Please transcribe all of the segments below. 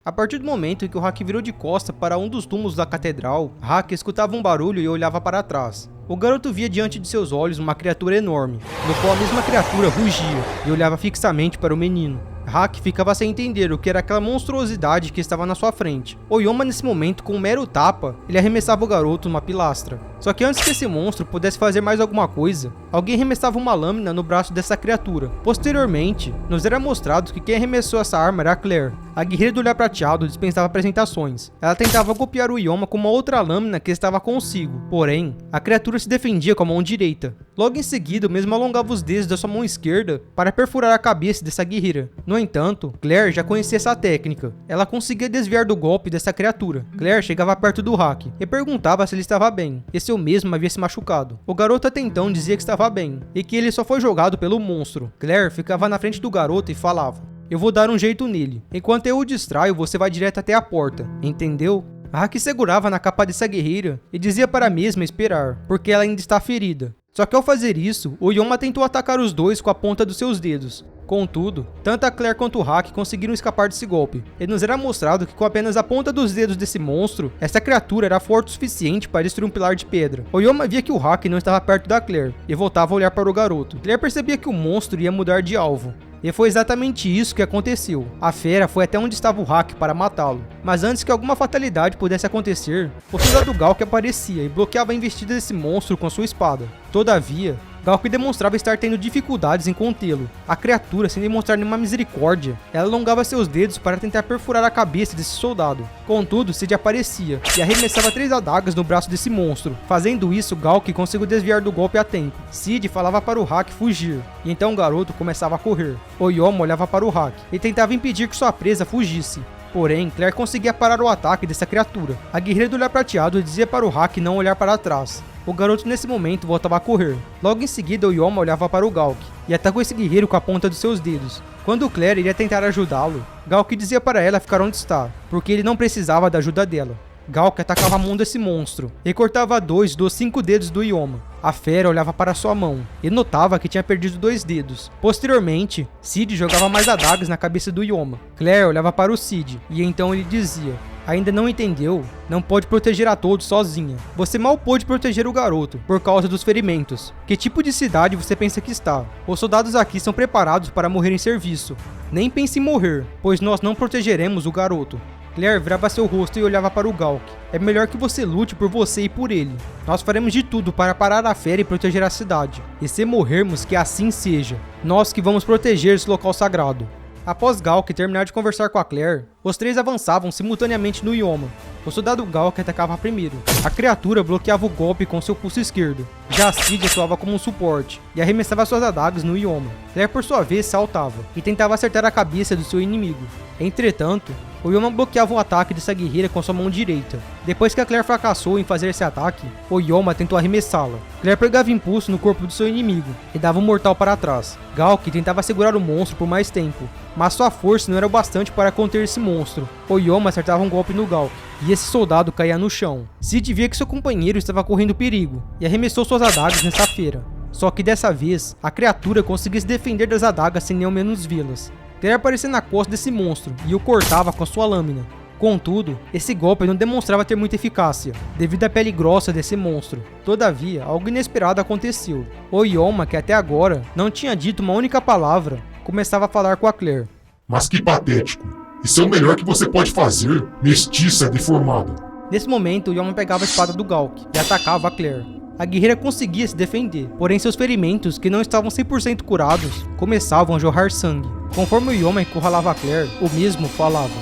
A partir do momento em que o Hack virou de costa para um dos túmulos da catedral, Hack escutava um barulho e olhava para trás. O garoto via diante de seus olhos uma criatura enorme, no qual a mesma criatura rugia e olhava fixamente para o menino. Hack ficava sem entender o que era aquela monstruosidade que estava na sua frente. Oyama, nesse momento, com um mero tapa, ele arremessava o garoto numa pilastra. Só que antes que esse monstro pudesse fazer mais alguma coisa, alguém arremessava uma lâmina no braço dessa criatura. Posteriormente, nos era mostrado que quem arremessou essa arma era a Claire. A guerreira do olhar prateado dispensava apresentações. Ela tentava golpear o Oyama com uma outra lâmina que estava consigo. Porém, a criatura se defendia com a mão direita. Logo em seguida, o mesmo alongava os dedos da sua mão esquerda para perfurar a cabeça dessa guerreira. No entanto, Claire já conhecia essa técnica. Ela conseguia desviar do golpe dessa criatura. Claire chegava perto do Hack e perguntava se ele estava bem, e se eu mesmo havia se machucado. O garoto até então dizia que estava bem, e que ele só foi jogado pelo monstro. Claire ficava na frente do garoto e falava: "Eu vou dar um jeito nele. Enquanto eu o distraio, você vai direto até a porta. Entendeu?" A Hack segurava na capa dessa guerreira e dizia para a mesma esperar, porque ela ainda está ferida. Só que ao fazer isso, o Oyama tentou atacar os dois com a ponta dos seus dedos. Contudo, tanto a Claire quanto o Hack conseguiram escapar desse golpe, e nos era mostrado que com apenas a ponta dos dedos desse monstro, essa criatura era forte o suficiente para destruir um pilar de pedra. Oyama via que o Hack não estava perto da Claire, e voltava a olhar para o garoto. Claire percebia que o monstro ia mudar de alvo. E foi exatamente isso que aconteceu. A fera foi até onde estava o Hack para matá-lo. Mas antes que alguma fatalidade pudesse acontecer, o soldado Galk aparecia e bloqueava a investida desse monstro com sua espada. Todavia, Galk demonstrava estar tendo dificuldades em contê-lo. A criatura, sem demonstrar nenhuma misericórdia, ela alongava seus dedos para tentar perfurar a cabeça desse soldado. Contudo, Cid aparecia e arremessava 3 adagas no braço desse monstro. Fazendo isso, Galk conseguiu desviar do golpe a tempo. Cid falava para o Hack fugir, e então o garoto começava a correr. Oyama olhava para o Hack e tentava impedir que sua presa fugisse. Porém, Claire conseguia parar o ataque dessa criatura. A guerreira do olhar prateado dizia para o Hack não olhar para trás. O garoto nesse momento voltava a correr. Logo em seguida, Oyama olhava para o Galk e atacou esse guerreiro com a ponta dos seus dedos. Quando Claire iria tentar ajudá-lo, Galk dizia para ela ficar onde está, porque ele não precisava da ajuda dela. Galk atacava a mão desse monstro e cortava 2 dos 5 dedos do Oyama. A fera olhava para sua mão e notava que tinha perdido 2 dedos. Posteriormente, Cid jogava mais adagas na cabeça do Oyama. Claire olhava para o Cid e então ele dizia: "Ainda não entendeu? Não pode proteger a todos sozinha. Você mal pôde proteger o garoto por causa dos ferimentos. Que tipo de cidade você pensa que está? Os soldados aqui são preparados para morrer em serviço. Nem pense em morrer, pois nós não protegeremos o garoto." Claire virava seu rosto e olhava para o Galk. "É melhor que você lute por você e por ele. Nós faremos de tudo para parar a fera e proteger a cidade. E se morrermos, que assim seja. Nós que vamos proteger esse local sagrado." Após Galk terminar de conversar com a Claire, os 3 avançavam simultaneamente no Oyama. O soldado Galk atacava primeiro. A criatura bloqueava o golpe com seu pulso esquerdo. Já Cid atuava como um suporte e arremessava suas adagas no Oyama. Claire, por sua vez, saltava e tentava acertar a cabeça do seu inimigo. Entretanto, o Oyama bloqueava o ataque dessa guerreira com sua mão direita. Depois que a Claire fracassou em fazer esse ataque, o Oyama tentou arremessá-la. Claire pegava impulso no corpo do seu inimigo e dava um mortal para trás. Galk tentava segurar o monstro por mais tempo, mas sua força não era o bastante para conter esse monstro. O Oyama acertava um golpe no Galk e esse soldado caía no chão. Cid via que seu companheiro estava correndo perigo e arremessou suas adagas nessa fera. Só que dessa vez, a criatura conseguia se defender das adagas sem nem ao menos vê-las. Claire aparecia na costa desse monstro e o cortava com sua lâmina. Contudo, esse golpe não demonstrava ter muita eficácia, devido à pele grossa desse monstro. Todavia, algo inesperado aconteceu. O Oyama, que até agora não tinha dito uma única palavra, começava a falar com a Claire. "Mas que patético! Isso é o melhor que você pode fazer, mestiça deformada." Nesse momento, o Oyama pegava a espada do Galk e atacava a Claire. A guerreira conseguia se defender, porém seus ferimentos, que não estavam 100% curados, começavam a jorrar sangue. Conforme o Oyama encurralava a Claire, o mesmo falava: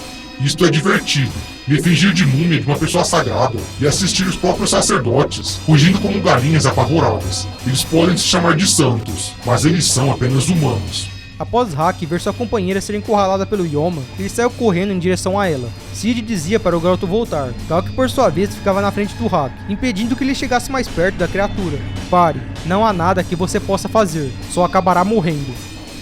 "Isto é divertido. Me fingir de múmia de uma pessoa sagrada e assistir os próprios sacerdotes fugindo como galinhas apavoradas. Eles podem se chamar de santos, mas eles são apenas humanos." Após Hack ver sua companheira ser encurralada pelo Oyama, ele saiu correndo em direção a ela. Cid dizia para o garoto voltar. Galk, por sua vez, ficava na frente do Hack, impedindo que ele chegasse mais perto da criatura. "Pare, não há nada que você possa fazer, só acabará morrendo.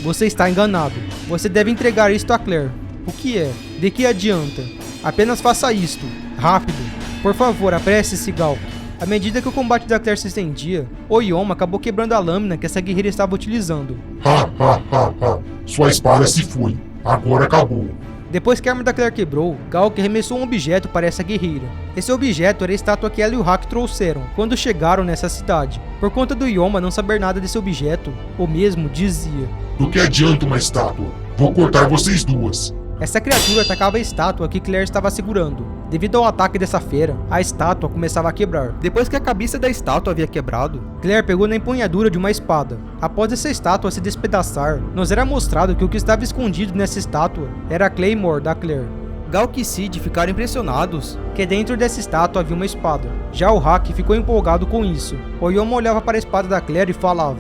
Você está enganado. Você deve entregar isto a Claire." "O que é? De que adianta? Apenas faça isto. Rápido. Por favor, apresse-se, Galk." À medida que o combate da Claire se estendia, o Oyama acabou quebrando a lâmina que essa guerreira estava utilizando. Ha, ha, ha, ha. Sua espada se foi. Agora acabou. Depois que a arma da Claire quebrou, Galk arremessou um objeto para essa guerreira. Esse objeto era a estátua que ela e o Hack trouxeram quando chegaram nessa cidade. Por conta do Yoma não saber nada desse objeto, o mesmo dizia: Do que adianta uma estátua? Vou cortar vocês duas. Essa criatura atacava a estátua que Claire estava segurando. Devido ao ataque dessa fera, a estátua começava a quebrar. Depois que a cabeça da estátua havia quebrado, Claire pegou na empunhadura de uma espada. Após essa estátua se despedaçar, nos era mostrado que o que estava escondido nessa estátua era a Claymore da Claire. Galk e Sid ficaram impressionados que dentro dessa estátua havia uma espada. Já o Hack ficou empolgado com isso. O Yoma olhava para a espada da Claire e falava: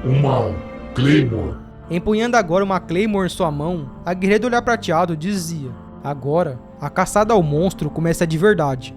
Uma Claymore. Empunhando agora uma Claymore em sua mão, a guerreira do olhar prateado dizia: agora, a caçada ao monstro começa de verdade.